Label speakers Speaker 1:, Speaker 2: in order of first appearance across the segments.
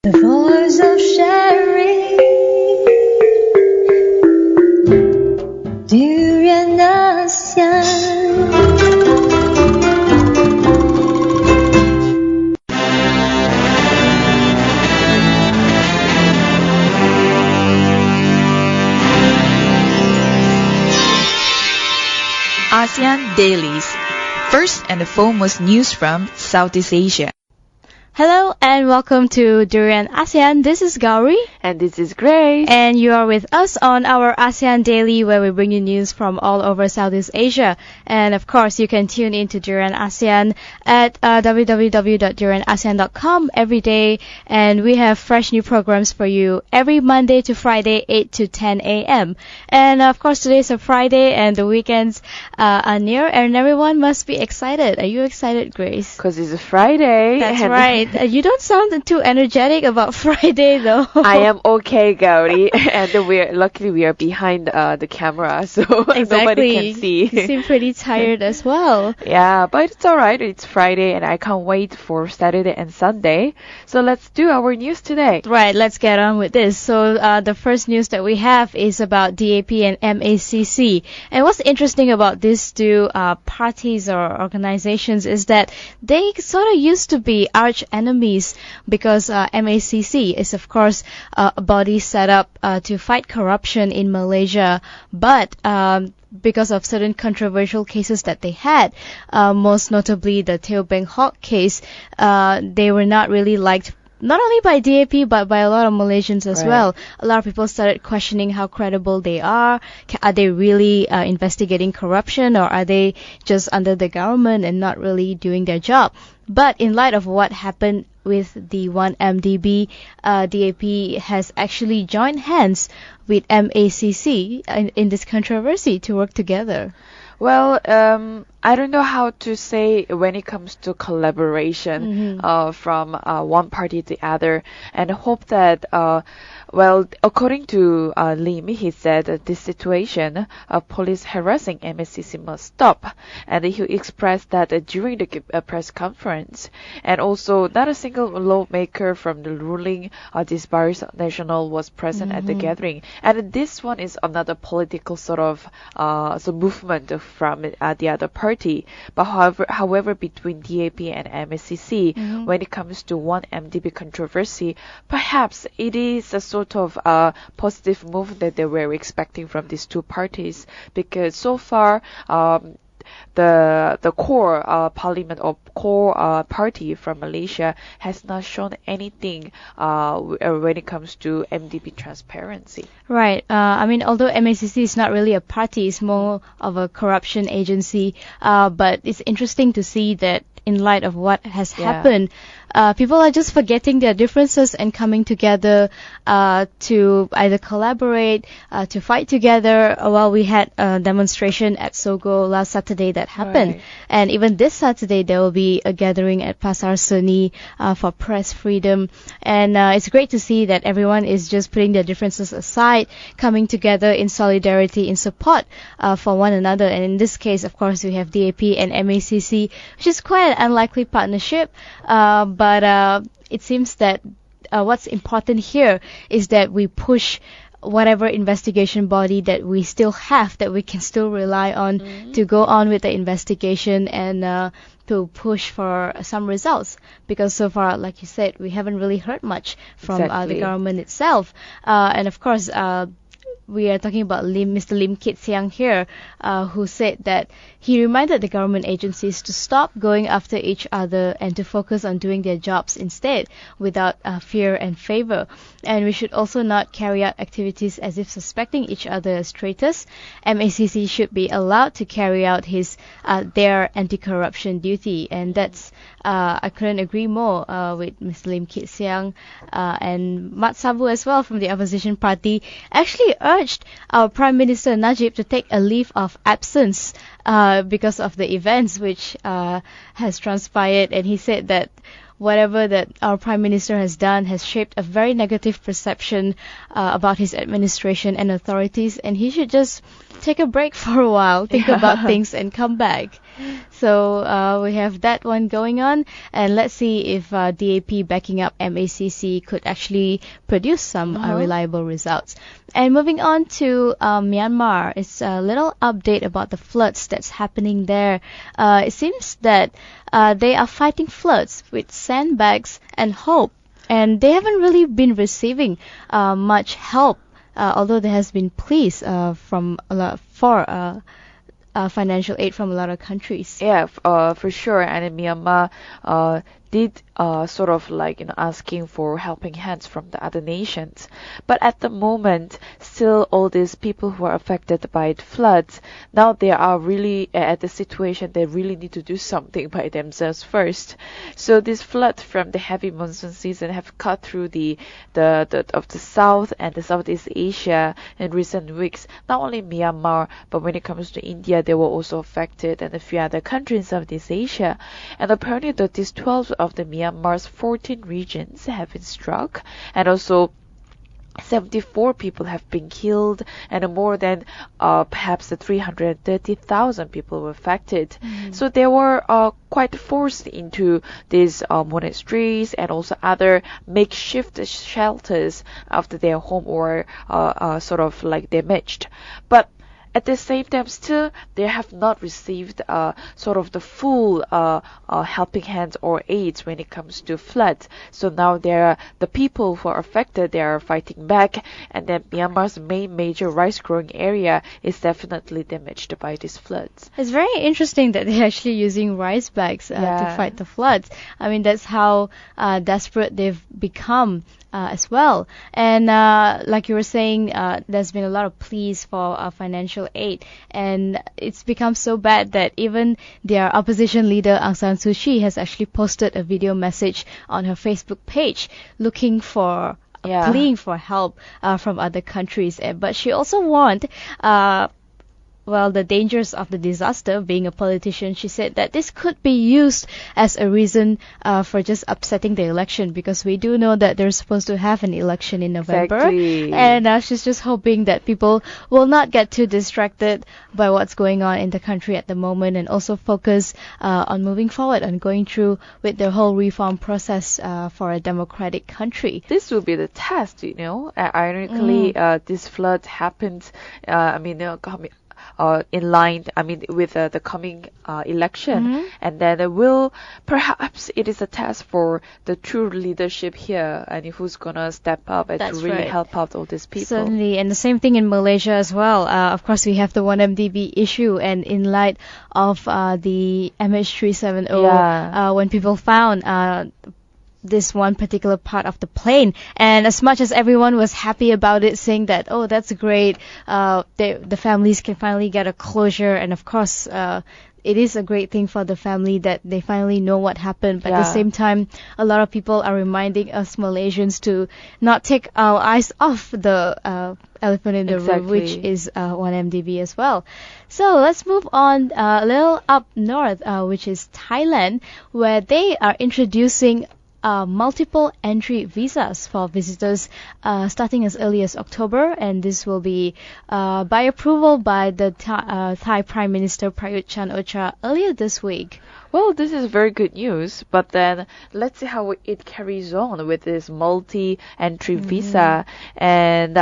Speaker 1: The voice of sharing Durian ASEAN.
Speaker 2: ASEAN Dailies. First and the foremost news from Southeast Asia.
Speaker 3: Hello and welcome to Durian ASEAN. This is Gowri.
Speaker 4: And this is Grace.
Speaker 3: And you are with us on our ASEAN Daily, where we bring you news from all over Southeast Asia. And of course, you can tune in to Durian ASEAN at www.durianasean.com every day. And we have fresh new programs for you every Monday to Friday, 8 to 10 a.m. And of course, today is a Friday and the weekends are near and everyone must be excited. Are you excited, Grace?
Speaker 4: Because it's a Friday.
Speaker 3: That's right. You don't sound too energetic about Friday, though.
Speaker 4: I am okay, Gowri. And luckily we are behind the camera, so nobody can see.
Speaker 3: You seem pretty tired as well.
Speaker 4: Yeah, but it's alright. It's Friday and I can't wait for Saturday and Sunday. So let's do our news today.
Speaker 3: Right, let's get on with this. So the first news that we have is about DAP and MACC. And what's interesting about these two parties or organizations is that they sort of used to be arch enemies because MACC is of course a body set up to fight corruption in Malaysia, but because of certain controversial cases that they had, most notably the Teo Beng Hawk case, they were not really liked not only by DAP but by a lot of Malaysians as well. A lot of people started questioning how credible they are. Are they really investigating corruption, or are they just under the government and not really doing their job? But in light of what happened with the 1MDB, DAP has actually joined hands with MACC in this controversy to work together.
Speaker 4: Well, I don't know how to say when it comes to collaboration from one party to the other, and hope that, well, according to Lim, he said that this situation of police harassing MSCC must stop, and he expressed that during the press conference, and also not a single lawmaker from the ruling Disparate National was present at the gathering, and this one is another political sort of movement from the other party. But however, between DAP and MSCC, when it comes to 1MDB controversy, perhaps it is a sort of positive move that they were expecting from these two parties, because so far the core parliament or core party from Malaysia has not shown anything when it comes to MDB transparency.
Speaker 3: Right. I mean, although MACC is not really a party, it's more of a corruption agency. But it's interesting to see that in light of what has happened, people are just forgetting their differences and coming together to either collaborate, to fight together. While we had a demonstration at Sogo last Saturday that happened. And even this Saturday, there will be a gathering at Pasar Seni for press freedom. And it's great to see that everyone is just putting their differences aside, coming together in solidarity, in support for one another. And in this case, of course, we have DAP and MACC, which is quite an unlikely partnership. But it seems that what's important here is that we push whatever investigation body that we still have, that we can still rely on to go on with the investigation and to push for some results. Because so far, like you said, we haven't really heard much from the government itself. And of course, we are talking about Mr. Lim Kit Siang here, who said that he reminded the government agencies to stop going after each other and to focus on doing their jobs instead, without fear and favor. And we should also not carry out activities as if suspecting each other as traitors. MACC should be allowed to carry out their anti-corruption duty, and that's I couldn't agree more with Mr. Lim Kit Siang and Mat Sabu as well from the opposition party. Actually urged our Prime Minister Najib to take a leave of absence because of the events which has transpired, and he said that whatever that our Prime Minister has done has shaped a very negative perception about his administration and authorities, and he should just take a break for a while, think about things and come back. So we have that one going on, and let's see if DAP backing up MACC could actually produce some reliable results. And moving on to Myanmar, it's a little update about the floods that's happening there. It seems that they are fighting floods with sandbags and hope, and they haven't really been receiving much help, although there has been pleas from a lot for financial aid from a lot of countries.
Speaker 4: Yeah, for sure. And in Myanmar, did sort of like asking for helping hands from the other nations. But at the moment, still all these people who are affected by the floods, now they are really at the situation they really need to do something by themselves first. So this flood from the heavy monsoon season have cut through the of the South and the Southeast Asia in recent weeks. Not only Myanmar, but when it comes to India, they were also affected, and a few other countries in Southeast Asia. And apparently that these 12 of the Myanmar's 14 regions have been struck, and also 74 people have been killed, and more than perhaps 330,000 people were affected. So they were quite forced into these monasteries and also other makeshift shelters after their home were sort of like damaged. But at the same time, still, they have not received sort of the full helping hands or aids when it comes to floods. So now the people who are affected, they are fighting back, and then Myanmar's main major rice-growing area is definitely damaged by these floods.
Speaker 3: It's very interesting that they're actually using rice bags to fight the floods. I mean, that's how desperate they've become. As well. And like you were saying, there's been a lot of pleas for financial aid, and it's become so bad that even their opposition leader Aung San Suu Kyi has actually posted a video message on her Facebook page looking for pleading for help from other countries. But she also warned the dangers of the disaster. Being a politician, she said that this could be used as a reason for just upsetting the election, because we do know that they're supposed to have an election in November.
Speaker 4: Exactly.
Speaker 3: And she's just hoping that people will not get too distracted by what's going on in the country at the moment, and also focus on moving forward and going through with the whole reform process for a democratic country.
Speaker 4: This will be the test, ironically, this flood happened, in line, with the coming election, and then perhaps it is a test for the true leadership here, and who's gonna step up and to really help out all these people.
Speaker 3: Certainly, and the same thing in Malaysia as well. Of course, we have the 1MDB issue, and in light of the MH370, when people found this one particular part of the plane, and as much as everyone was happy about it, saying that, oh, that's great, the families can finally get a closure, and of course it is a great thing for the family that they finally know what happened. But at the same time, a lot of people are reminding us Malaysians to not take our eyes off the elephant in the room, which is 1MDB as well. So let's move on a little up north, which is Thailand, where they are introducing multiple entry visas for visitors starting as early as October, and this will be by approval by the Thai Prime Minister Prayut Chan-o-cha earlier this week.
Speaker 4: Well, this is very good news, but then let's see how it carries on with this multi-entry visa. And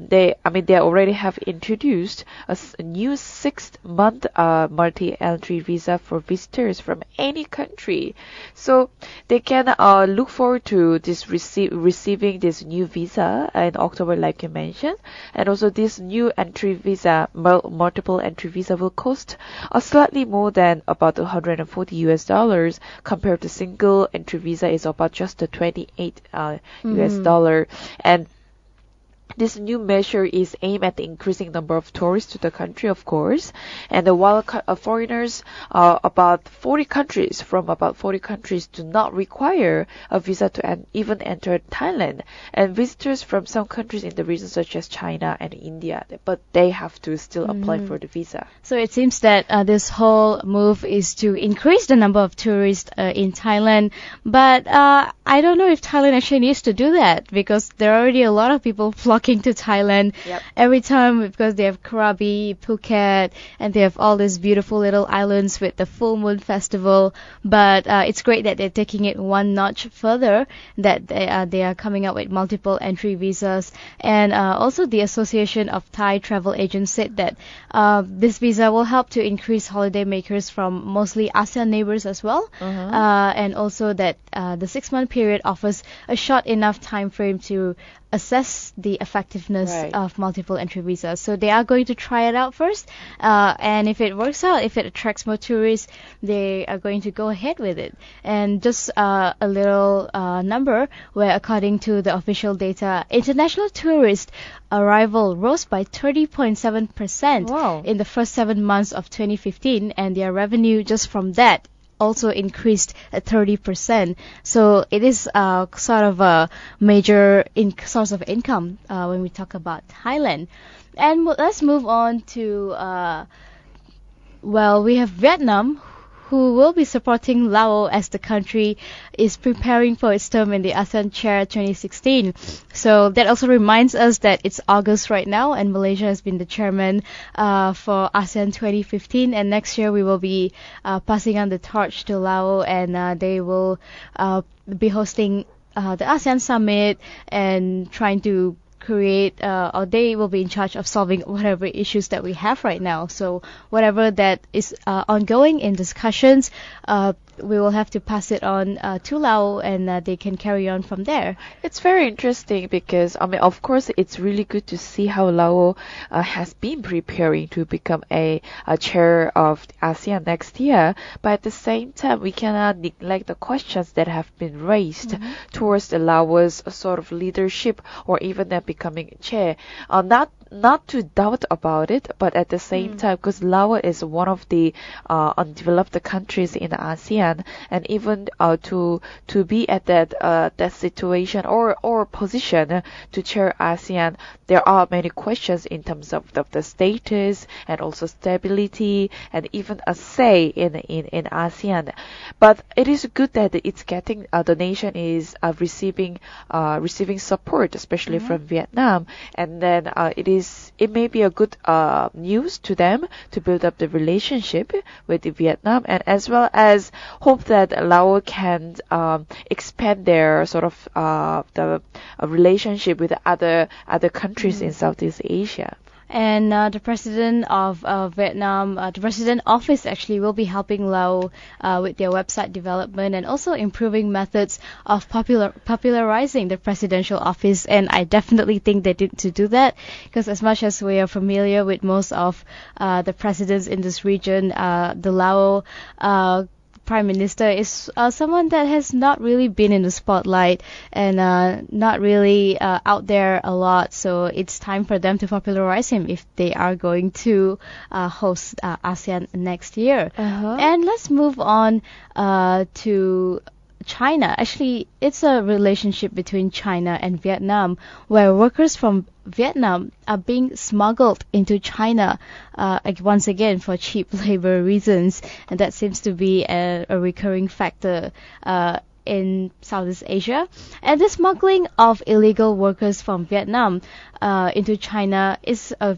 Speaker 4: they already have introduced a new 6-month multi-entry visa for visitors from any country. So they can look forward to this receiving this new visa in October, like you mentioned. And also this new entry visa, multiple entry visa, will cost slightly more than about $140 compared to single entry visa is about just $28 US. And this new measure is aimed at increasing number of tourists to the country, of course. And while foreigners from about 40 countries do not require a visa to even enter Thailand, and visitors from some countries in the region such as China and India, but they have to still apply for the visa.
Speaker 3: So it seems that this whole move is to increase the number of tourists in Thailand, but I don't know if Thailand actually needs to do that, because there are already a lot of people flocking flocking to Thailand every time because they have Krabi, Phuket, and they have all these beautiful little islands with the full moon festival. But it's great that they're taking it one notch further, that they are coming up with multiple entry visas. And also the Association of Thai Travel Agents said that this visa will help to increase holiday makers from mostly ASEAN neighbors as well. And also that the 6-month period offers a short enough time frame to assess the effectiveness of multiple entry visas. So they are going to try it out first, and if it works out, if it attracts more tourists, they are going to go ahead with it. And just a little number, where according to the official data, international tourist arrival rose by 30.7% in the first 7 months of 2015, and their revenue just from that also increased at 30%. So it is sort of a major source of income when we talk about Thailand. And let's move on to, we have Vietnam, who will be supporting Laos as the country is preparing for its term in the ASEAN Chair 2016. So that also reminds us that it's August right now, and Malaysia has been the chairman for ASEAN 2015, and next year we will be passing on the torch to Laos, and they will be hosting the ASEAN Summit and trying to create, or they will be in charge of solving whatever issues that we have right now. So whatever that is ongoing in discussions, we will have to pass it on to Laos, and they can carry on from there.
Speaker 4: It's very interesting because, of course, it's really good to see how Laos has been preparing to become a chair of ASEAN next year. But at the same time, we cannot neglect the questions that have been raised towards the Laos sort of leadership, or even their becoming chair. Not to doubt about it, but at the same time, because Laos is one of the undeveloped countries in ASEAN, and even to be at that situation or position to chair ASEAN, there are many questions in terms of the status and also stability and even a say in ASEAN. But it is good that it's getting the nation is receiving support, especially from Vietnam, and then it may be a good news to them to build up the relationship with Vietnam, and as well as hope that Laos can expand their sort of the relationship with other countries in Southeast Asia.
Speaker 3: And the president of Vietnam, the president office actually will be helping Laos with their website development and also improving methods of popularizing the presidential office. And I definitely think they need to do that, because as much as we are familiar with most of the presidents in this region, the Laos Prime Minister is someone that has not really been in the spotlight and not really out there a lot. So it's time for them to popularize him if they are going to host ASEAN next year. And let's move on to China. Actually, it's a relationship between China and Vietnam, where workers from Vietnam are being smuggled into China once again for cheap labor reasons, and that seems to be a recurring factor in Southeast Asia. And the smuggling of illegal workers from Vietnam into China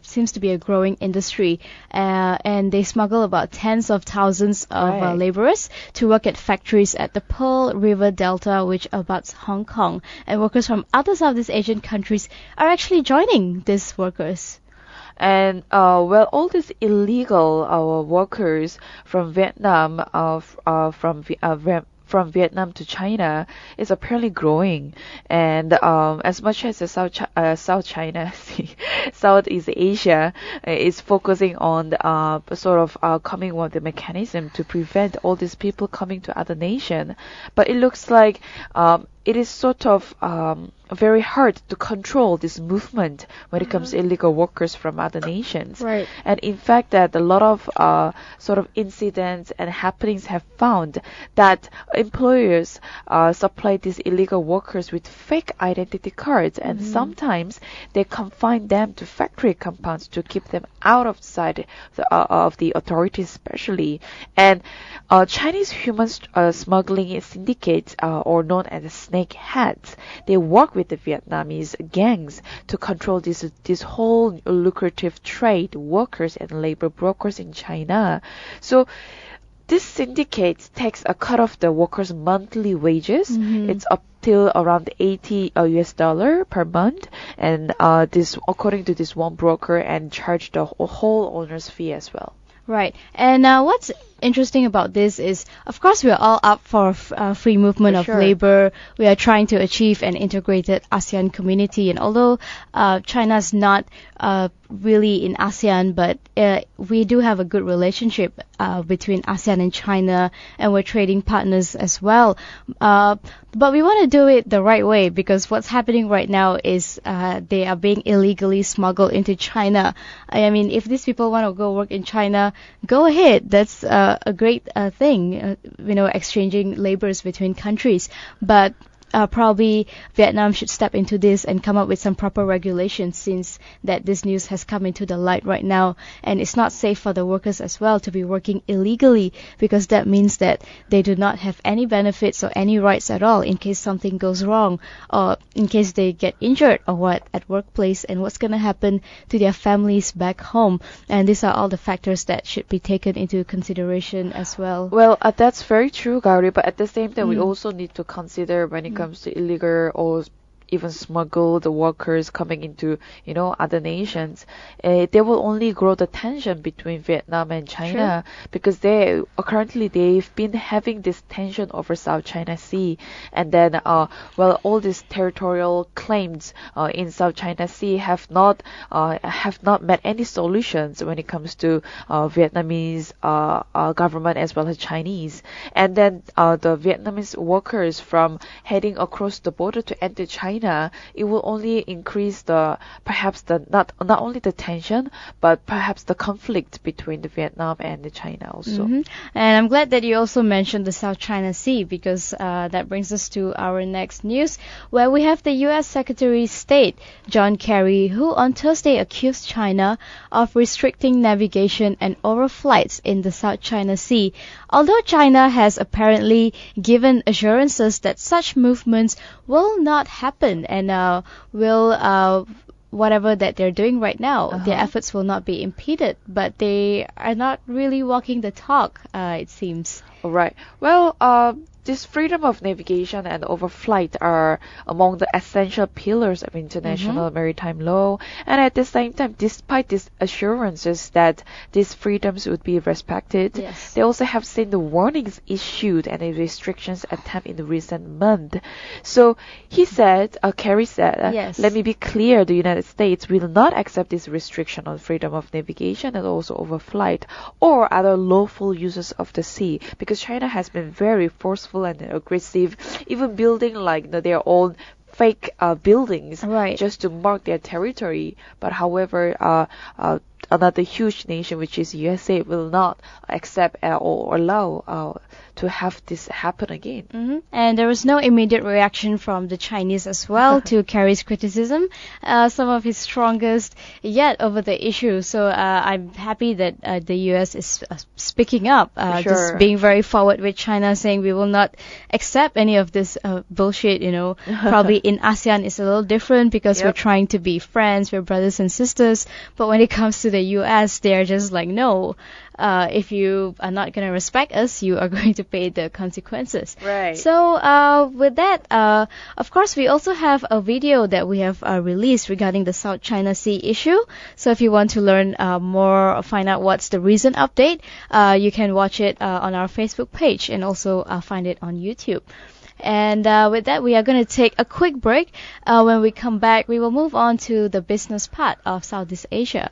Speaker 3: seems to be a growing industry, and they smuggle about tens of thousands of laborers to work at factories at the Pearl River Delta, which abuts Hong Kong. And workers from other Southeast Asian countries are actually joining these workers.
Speaker 4: And all these illegal workers from Vietnam, from Vietnam to China is apparently growing, and as much as the South China Southeast Asia is focusing on sort of coming with the mechanism to prevent all these people coming to other nation, but it looks like it is sort of very hard to control this movement when it comes to illegal workers from other nations.
Speaker 3: Right.
Speaker 4: And in fact, that a lot of sort of incidents and happenings have found that employers supply these illegal workers with fake identity cards, and sometimes they confine them to factory compounds to keep them out of sight of the authorities, especially. And Chinese human smuggling syndicates, or known as snakeheads, they work with with the Vietnamese gangs to control this whole lucrative trade, workers and labor brokers in China. So this syndicate takes a cut of the workers' monthly wages. It's up till around 80 US dollar per month, and this according to this one broker, and charge the whole owner's fee as well.
Speaker 3: Right. And what's interesting about this is, of course, we're all up for free movement of labor. We are trying to achieve an integrated ASEAN community. And although China's not really in ASEAN, but we do have a good relationship between ASEAN and China, and we're trading partners as well. But we want to do it the right way, because what's happening right now is they are being illegally smuggled into China. I mean, if these people want to go work in China, go ahead. That's a great thing, exchanging labors between countries. But probably Vietnam should step into this and come up with some proper regulations, since that this news has come into the light right now, and it's not safe for the workers as well to be working illegally, because that means that they do not have any benefits or any rights at all in case something goes wrong, or in case they get injured or what at workplace, and what's going to happen to their families back home. And these are all the factors that should be taken into consideration as well.
Speaker 4: Well, that's very true, Gowri, but at the same time we also need to consider when it comes to illegal or even smuggled workers coming into, other nations, they will only grow the tension between Vietnam and China, because currently they've been having this tension over South China Sea, and then all these territorial claims in South China Sea have not met any solutions when it comes to Vietnamese government as well as Chinese, and then the Vietnamese workers from heading across the border to enter China, it will only increase not only the tension, but perhaps the conflict between the Vietnam and the China also.
Speaker 3: And I'm glad that you also mentioned the South China Sea, because that brings us to our next news, where we have the U.S. Secretary of State John Kerry, who on Thursday accused China of restricting navigation and overflights in the South China Sea, although China has apparently given assurances that such movements will not happen, and whatever that they're doing right now, their efforts will not be impeded. But they are not really walking the talk, it seems.
Speaker 4: All right. Well, this freedom of navigation and overflight are among the essential pillars of international maritime law, and at the same time, despite these assurances that these freedoms would be respected, they also have seen the warnings issued and the restrictions attempt in the recent month. So Kerry said, let me be clear, the United States will not accept this restriction on freedom of navigation and also overflight or other lawful uses of the sea, because China has been very forceful and aggressive, even building their own fake buildings just to mark their territory. But however, another huge nation, which is USA, will not accept or allow to have this happen again.
Speaker 3: And there was no immediate reaction from the Chinese as well to Kerry's criticism, some of his strongest yet over the issue. So I'm happy that the US is speaking up, just being very forward with China, saying we will not accept any of this bullshit. Probably in ASEAN it's a little different, because we're trying to be friends, we're brothers and sisters, but when it comes to the US, they're just like, no, if you are not going to respect us, you are going to pay the consequences.
Speaker 4: Right.
Speaker 3: So with that, of course, we also have a video that we have released regarding the South China Sea issue. So if you want to learn more, find out what's the recent update, you can watch it on our Facebook page, and also find it on YouTube. And with that, we are going to take a quick break. When we come back, we will move on to the business part of Southeast Asia.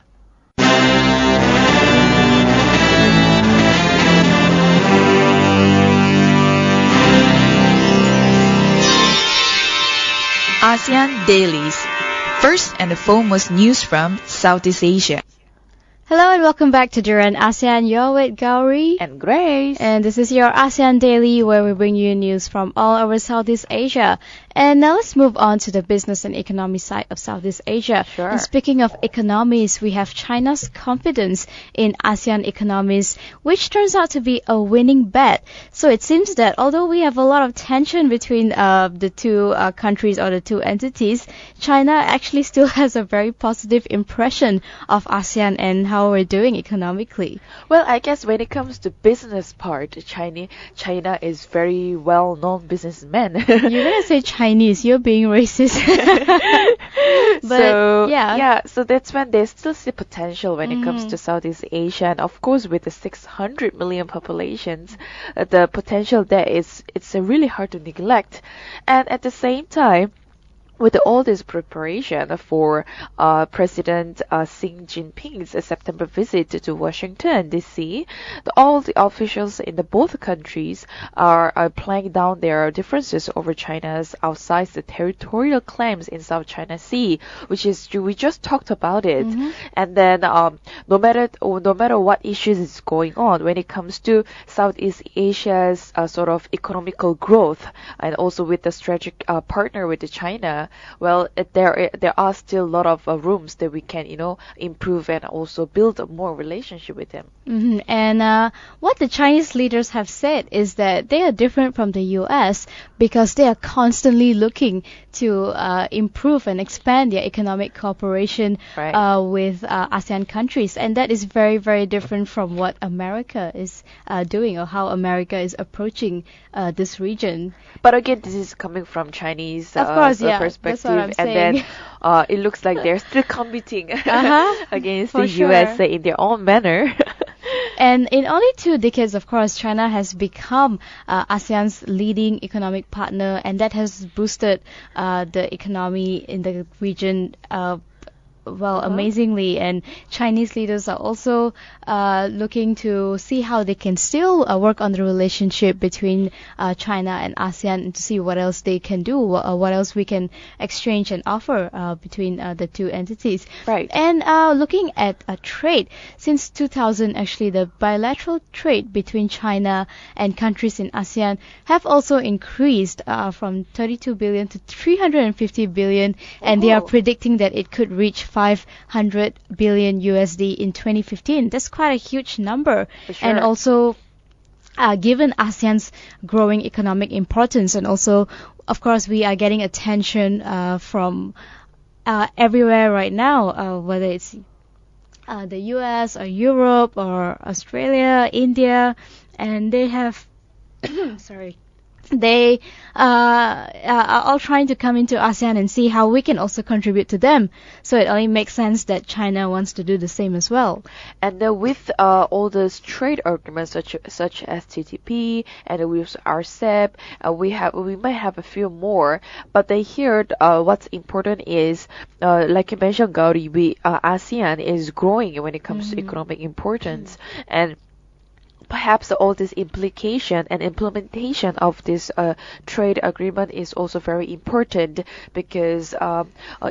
Speaker 2: ASEAN Dailies. First and foremost news from Southeast Asia.
Speaker 3: Hello and welcome back to Duran ASEAN. You're with Gowri
Speaker 4: and Grace.
Speaker 3: And this is your ASEAN Daily, where we bring you news from all over Southeast Asia. And now let's move on to the business and economy side of Southeast Asia.
Speaker 4: Sure.
Speaker 3: And speaking of economies, we have China's confidence in ASEAN economies, which turns out to be a winning bet. So it seems that although we have a lot of tension between the two countries or the two entities, China actually still has a very positive impression of ASEAN and how we're doing economically.
Speaker 4: Well, I guess when it comes to business part, China is very well-known businessman.
Speaker 3: You're gonna say Chinese, you're being racist. But yeah.
Speaker 4: So that's when they still see potential when it comes to Southeast Asia, and of course with the 600 million populations, the potential there it's really hard to neglect. And at the same time, with all this preparation for President Xi Jinping's September visit to Washington, D.C., all the officials in the both countries are playing down their differences over China's outside the territorial claims in South China Sea, which is we just talked about it. And then no matter what issues is going on when it comes to Southeast Asia's sort of economical growth, and also with the strategic partner with China. Well, there are still a lot of rooms that we can, improve and also build a more relationship with them.
Speaker 3: And what the Chinese leaders have said is that they are different from the U.S. because they are constantly looking to improve and expand their economic cooperation with ASEAN countries, and that is very, very different from what America is doing or how America is approaching this region.
Speaker 4: But again, this is coming from Chinese
Speaker 3: of course,
Speaker 4: perspective,
Speaker 3: that's what I'm
Speaker 4: and
Speaker 3: saying.
Speaker 4: then it looks like they're still competing against the
Speaker 3: sure.
Speaker 4: US in their own manner.
Speaker 3: And in only 2 decades, of course, China has become ASEAN's leading economic partner, and that has boosted the economy in the region amazingly. And Chinese leaders are also looking to see how they can still work on the relationship between China and ASEAN, and to see what else they can do, what else we can exchange and offer between the two entities.
Speaker 4: Right.
Speaker 3: And looking at trade, since 2000, actually, the bilateral trade between China and countries in ASEAN have also increased from 32 billion to 350 billion, and they are predicting that it could reach 500 billion USD in 2015. That's quite a huge number.
Speaker 4: For sure.
Speaker 3: And also, given ASEAN's growing economic importance, and also, of course, we are getting attention from everywhere right now, whether it's the US or Europe or Australia, India, and they have they are all trying to come into ASEAN and see how we can also contribute to them. So it only makes sense that China wants to do the same as well.
Speaker 4: And with all those trade agreements such as TTP and with RCEP, we might have a few more. But they hear what's important is, like you mentioned, Gowri, ASEAN is growing when it comes to economic importance, and perhaps all this implication and implementation of this trade agreement is also very important, because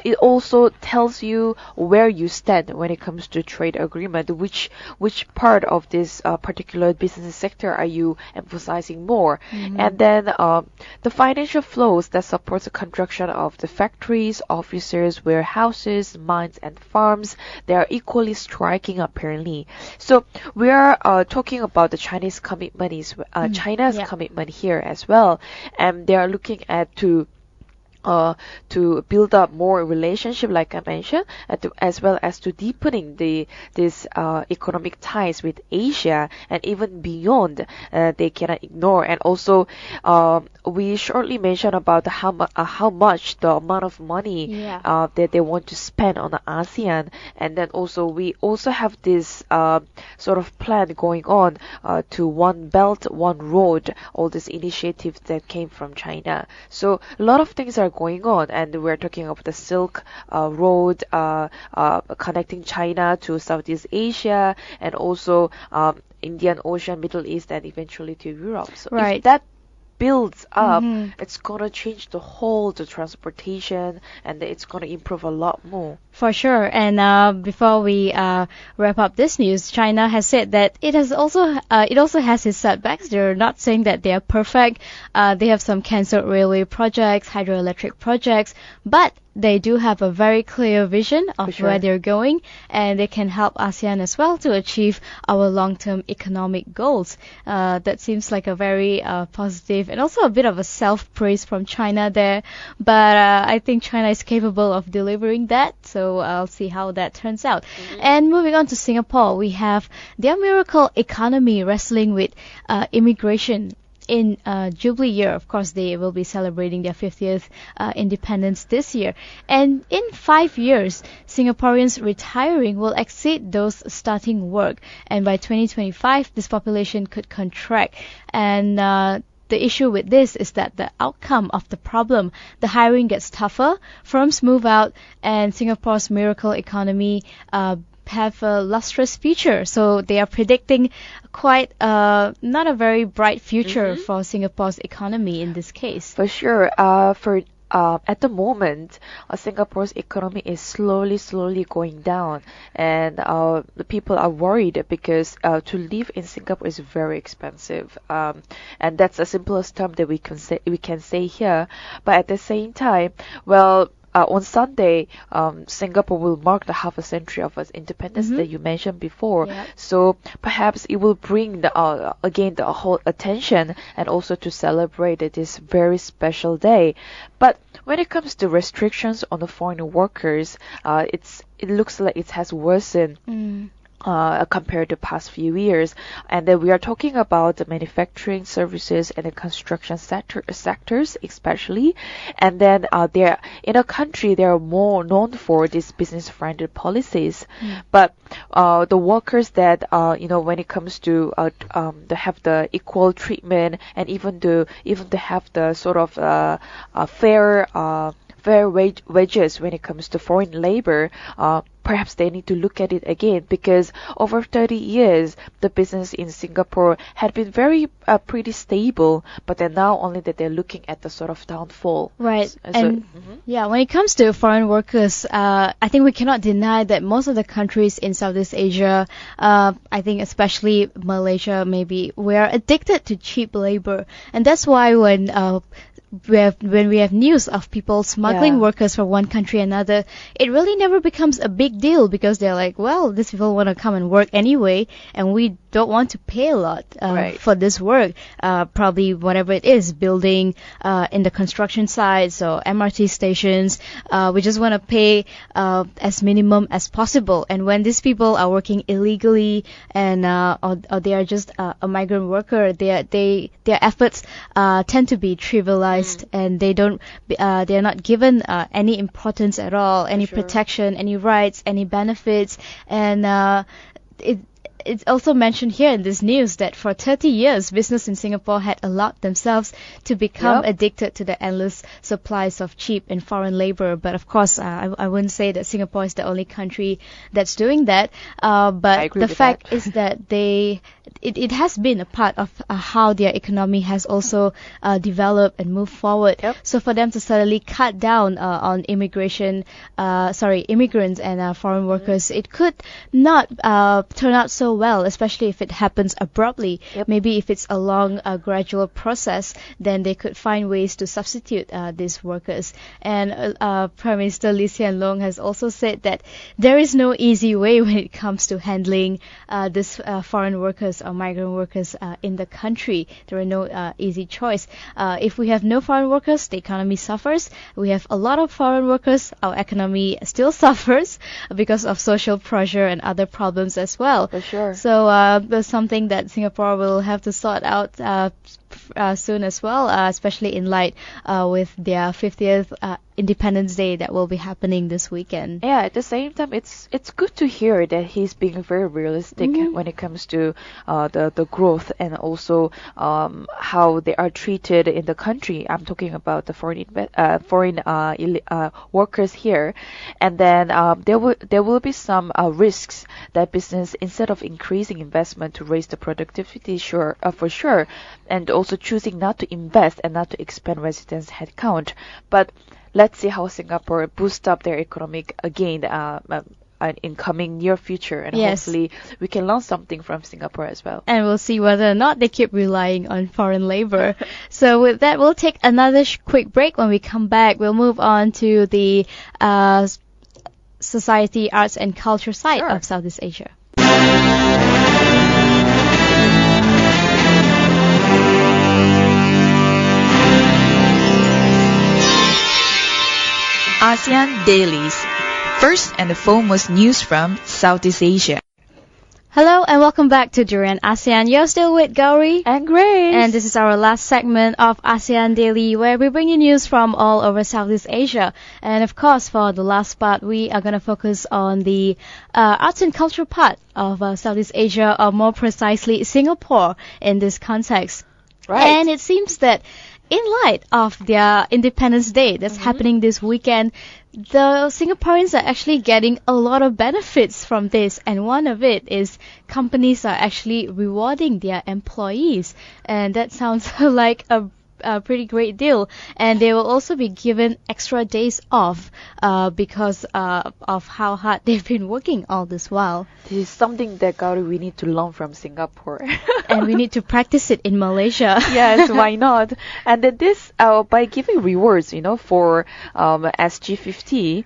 Speaker 4: it also tells you where you stand when it comes to trade agreement, which part of this particular business sector are you emphasizing more. And then the financial flows that support the construction of the factories, offices, warehouses, mines, and farms, they are equally striking apparently. So we are talking about the Chinese commitment is China's commitment here as well, and they are looking at to build up more relationship, like I mentioned, as well as to deepening this economic ties with Asia and even beyond. They cannot ignore. And also, we shortly mentioned about how much the amount of money that they want to spend on the ASEAN, and then also we also have this sort of plan going on to One Belt, One Road, all these initiatives that came from China. So a lot of things are going on, and we're talking about the Silk Road connecting China to Southeast Asia, and also Indian Ocean, Middle East, and eventually to Europe. So if that builds up, it's gonna change the transportation, and it's gonna improve a lot more.
Speaker 3: For sure. And before we wrap up this news, China has said that it also has its setbacks. They're not saying that they are perfect. They have some cancelled railway projects, hydroelectric projects, but they do have a very clear vision of where they're going, and they can help ASEAN as well to achieve our long-term economic goals. That seems like a very positive and also a bit of a self-praise from China there. But I think China is capable of delivering that, so I'll see how that turns out. And moving on to Singapore, we have their miracle economy wrestling with immigration. In Jubilee year, of course, they will be celebrating their 50th independence this year. And in 5 years, Singaporeans retiring will exceed those starting work. And by 2025, this population could contract. And the issue with this is that the outcome of the problem, the hiring gets tougher, firms move out, and Singapore's miracle economy have a lustrous future. So they are predicting quite not a very bright future for Singapore's economy in this case.
Speaker 4: For sure. At the moment, Singapore's economy is slowly going down, and the people are worried because to live in Singapore is very expensive, and that's the simplest term that we can say here. But at the same time, well, on Sunday, Singapore will mark the half a century of its independence that you mentioned before.
Speaker 3: Yep.
Speaker 4: So perhaps it will bring again the whole attention, and also to celebrate this very special day. But when it comes to restrictions on the foreign workers, it looks like it has worsened. Compared to past few years, and then we are talking about the manufacturing, services, and the construction sectors especially. And then they're in a country they are more known for these business-friendly policies. But the workers that when it comes to they have the equal treatment, and even to have the sort of fair wages when it comes to foreign labor, perhaps they need to look at it again, because over 30 years the business in Singapore had been very pretty stable, but then now only that they're looking at the sort of downfall.
Speaker 3: Right. Yeah, when it comes to foreign workers, I think we cannot deny that most of the countries in Southeast Asia, I think especially Malaysia maybe, we are addicted to cheap labor, and that's why when we have news of people smuggling workers from one country another, it really never becomes a big deal, because they're like, well, these people want to come and work anyway, and we don't want to pay a lot for this work. Probably whatever it is, building in the construction sites or MRT stations, we just want to pay as minimum as possible. And when these people are working illegally, and or they are just a migrant worker, their efforts tend to be trivialized, and they're not given any importance at all, any protection, any rights, any benefits. And it's also mentioned here in this news that for 30 years, business in Singapore had allowed themselves to become addicted to the endless supplies of cheap and foreign labor. But of course, I wouldn't say that Singapore is the only country that's doing that. But the fact is that it has been a part of how their economy has also developed and moved forward. So for them to suddenly cut down on immigrants and foreign workers, it could not turn out so well, especially if it happens abruptly. Maybe if it's a long, gradual process, then they could find ways to substitute these workers. And Prime Minister Lee Hsien Loong has also said that there is no easy way when it comes to handling these foreign workers or migrant workers in the country. There are no easy choice. If we have no foreign workers, the economy suffers. We have a lot of foreign workers, our economy still suffers because of social pressure and other problems as well.
Speaker 4: For sure.
Speaker 3: So there's something that Singapore will have to sort out soon as well, especially in light with their 50th Independence Day that will be happening this weekend.
Speaker 4: Yeah, at the same time, it's good to hear that he's being very realistic when it comes to the growth, and also how they are treated in the country. I'm talking about the foreign workers here, and then there will be some risks that business, instead of increasing investment to raise the productivity, for sure, and also choosing not to invest and not to expand residents' headcount. But let's see how Singapore boost up their economic again in coming near future, and
Speaker 3: Yes.
Speaker 4: hopefully we can learn something from Singapore as well.
Speaker 3: And we'll see whether or not they keep relying on foreign labor. So with that, we'll take another quick break. When we come back, we'll move on to the society, arts and culture side
Speaker 4: Sure.
Speaker 3: of Southeast Asia.
Speaker 2: ASEAN Dailies. First and foremost news from Southeast Asia.
Speaker 3: Hello and welcome back to Durian ASEAN. You're still with Gowri.
Speaker 4: And Grace.
Speaker 3: And this is our last segment of ASEAN Daily, where we bring you news from all over Southeast Asia. And of course, for the last part, we are going to focus on the arts and culture part of Southeast Asia, or more precisely, Singapore in this context.
Speaker 4: Right.
Speaker 3: And it seems that in light of their Independence Day that's happening this weekend, the Singaporeans are actually getting a lot of benefits from this, and one of it is companies are actually rewarding their employees, and that sounds like a pretty great deal. And they will also be given extra days off because of how hard they've been working all this while.
Speaker 4: This is something that Gowri, we need to learn from Singapore.
Speaker 3: And we need to practice it in Malaysia.
Speaker 4: Yes, why not? And then this, by giving rewards, for SG50,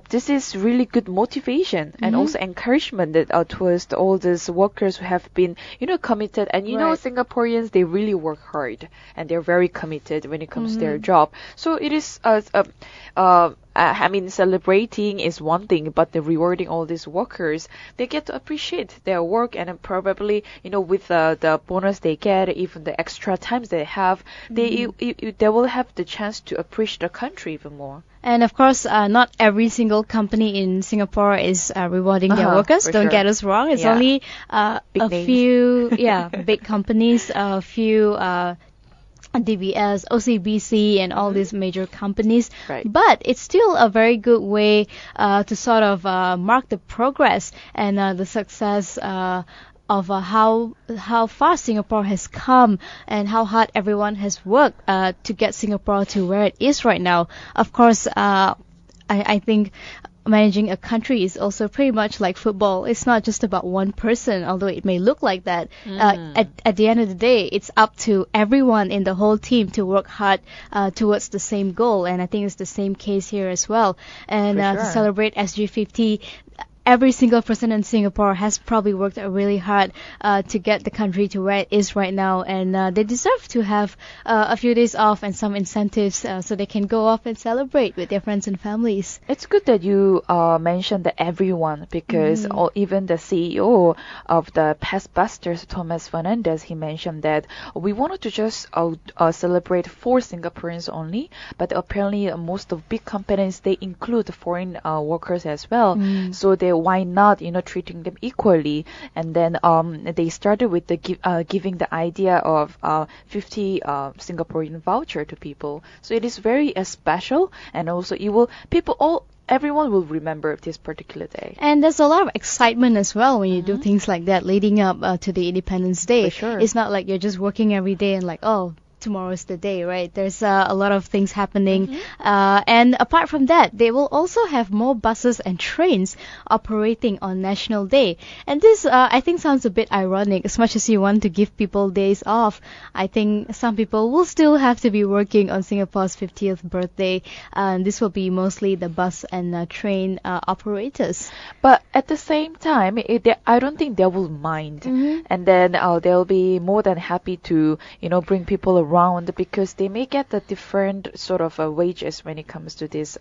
Speaker 4: this is really good motivation and also encouragement that towards all these workers who have been, committed. And
Speaker 3: Right.
Speaker 4: Singaporeans, they really work hard and they're very committed when it comes to their job. So it is, celebrating is one thing, but the rewarding all these workers, they get to appreciate their work, and then probably, with the bonus they get, even the extra times they have, they will have the chance to appreciate the country even more.
Speaker 3: And of course, not every single company in Singapore is rewarding their workers.
Speaker 4: For
Speaker 3: Don't
Speaker 4: sure.
Speaker 3: get us wrong. It's
Speaker 4: Yeah.
Speaker 3: only
Speaker 4: Big
Speaker 3: a
Speaker 4: names.
Speaker 3: few, big companies, a few DBS, OCBC, and all these major companies.
Speaker 4: Right.
Speaker 3: But it's still a very good way to sort of mark the progress and the success of how far Singapore has come and how hard everyone has worked to get Singapore to where it is right now. Of course, I think managing a country is also pretty much like football. It's not just about one person, although it may look like that. At the end of the day, it's up to everyone in the whole team to work hard towards the same goal. And I think it's the same case here as well. And
Speaker 4: For
Speaker 3: to
Speaker 4: sure.
Speaker 3: celebrate SG50, every single person in Singapore has probably worked really hard to get the country to where it is right now, and they deserve to have a few days off and some incentives so they can go off and celebrate with their friends and families.
Speaker 4: It's good that you mentioned that everyone, because even the CEO of the Pest Busters, Thomas Fernandez, he mentioned that we wanted to just celebrate for Singaporeans only, but apparently most of big companies, they include foreign workers as well. So why not, treating them equally? And then they started with the giving the idea of 50 Singaporean voucher to people. So it is very special, and also everyone will remember this particular day.
Speaker 3: And there's a lot of excitement as well when you do things like that leading up to the Independence Day.
Speaker 4: For sure.
Speaker 3: It's not like you're just working every day and like, oh, tomorrow's the day, right? There's a lot of things happening. And apart from that, they will also have more buses and trains operating on National Day. And this, I think, sounds a bit ironic. As much as you want to give people days off, I think some people will still have to be working on Singapore's 50th birthday. This will be mostly the bus and train operators.
Speaker 4: But at the same time, I don't think they will mind. And then they'll be more than happy to, bring people around, because they may get a different sort of wages when it comes to this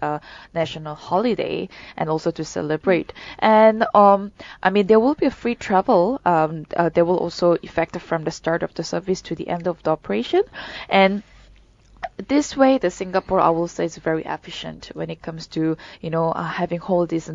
Speaker 4: national holiday, and also to celebrate. And there will be a free travel. They will also effect from the start of the service to the end of the operation. And this way, the Singapore, I will say, is very efficient when it comes to, having hold this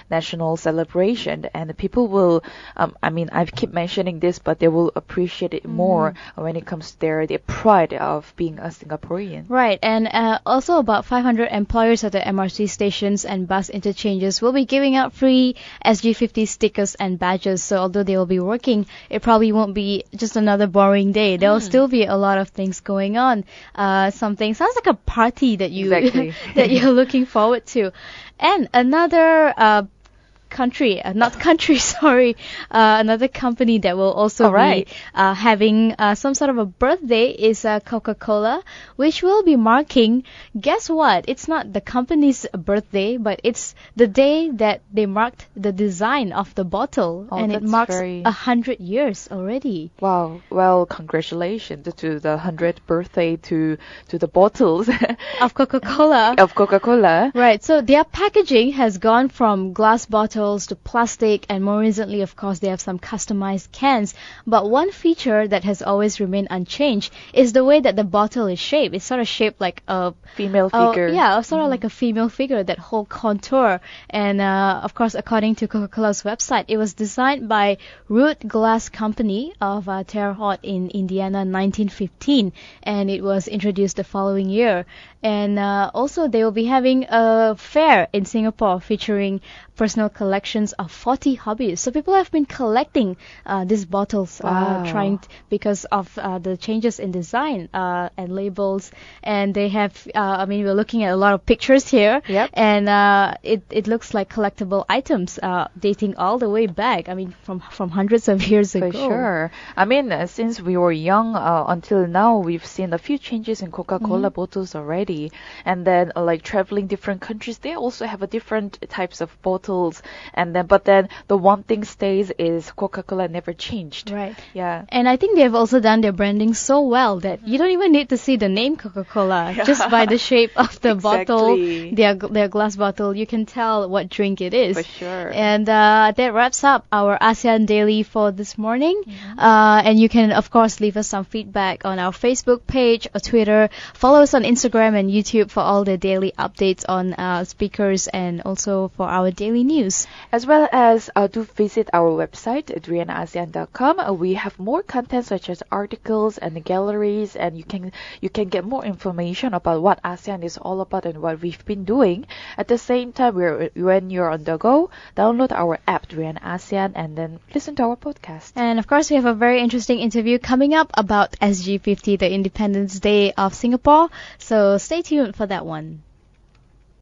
Speaker 4: national celebration, and the people will, I keep mentioning this, but they will appreciate it more when it comes to their pride of being a Singaporean.
Speaker 3: Right, and also about 500 employers at the MRT stations and bus interchanges will be giving out free SG50 stickers and badges. So although they will be working, it probably won't be just another boring day. There will still be a lot of things going on. Something sounds like a party that you
Speaker 4: Exactly.
Speaker 3: that you're looking forward to. And another another company that will also be having some sort of a birthday is Coca-Cola, which will be marking, guess what? It's not the company's birthday, but it's the day that they marked the design of the bottle, and it marks 100 years already.
Speaker 4: Wow. Well, congratulations to the 100th birthday to the bottles
Speaker 3: Of Coca-Cola.
Speaker 4: of Coca-Cola.
Speaker 3: Right, so their packaging has gone from glass bottles to plastic, and more recently, of course, they have some customized cans. But one feature that has always remained unchanged is the way that the bottle is shaped. It's sort of shaped like a
Speaker 4: Female figure.
Speaker 3: sort of like a female figure, that whole contour. And of course, according to Coca-Cola's website, it was designed by Root Glass Company of Terre Haute in Indiana in 1915, and it was introduced the following year. And also, they will be having a fair in Singapore featuring personal collections of 40 hobbyists. So people have been collecting these bottles, because of the changes in design and labels. And they have, we're looking at a lot of pictures here.
Speaker 4: Yep.
Speaker 3: And it looks like collectible items dating all the way back. From hundreds of years ago.
Speaker 4: For sure. Since we were young until now, we've seen a few changes in Coca-Cola bottles already. And then, traveling different countries, they also have a different types of bottles. But then the one thing stays is Coca-Cola never changed.
Speaker 3: Right.
Speaker 4: Yeah.
Speaker 3: And I think they've also done their branding so well that you don't even need to see the name Coca-Cola. Just by the shape of the bottle, their glass bottle, you can tell what drink it is.
Speaker 4: For sure.
Speaker 3: And that wraps up our ASEAN Daily for this morning. And you can, of course, leave us some feedback on our Facebook page or Twitter. Follow us on Instagram and YouTube for all the daily updates on speakers and also for our daily news.
Speaker 4: As well as do visit our website, adrianasean.com. We have more content such as articles and galleries, and you can get more information about what ASEAN is all about and what we've been doing. At the same time, when you're on the go, download our app, Adriana ASEAN, and then listen to our podcast.
Speaker 3: And of course, we have a very interesting interview coming up about SG50, the Independence Day of Singapore. So stay tuned for that one.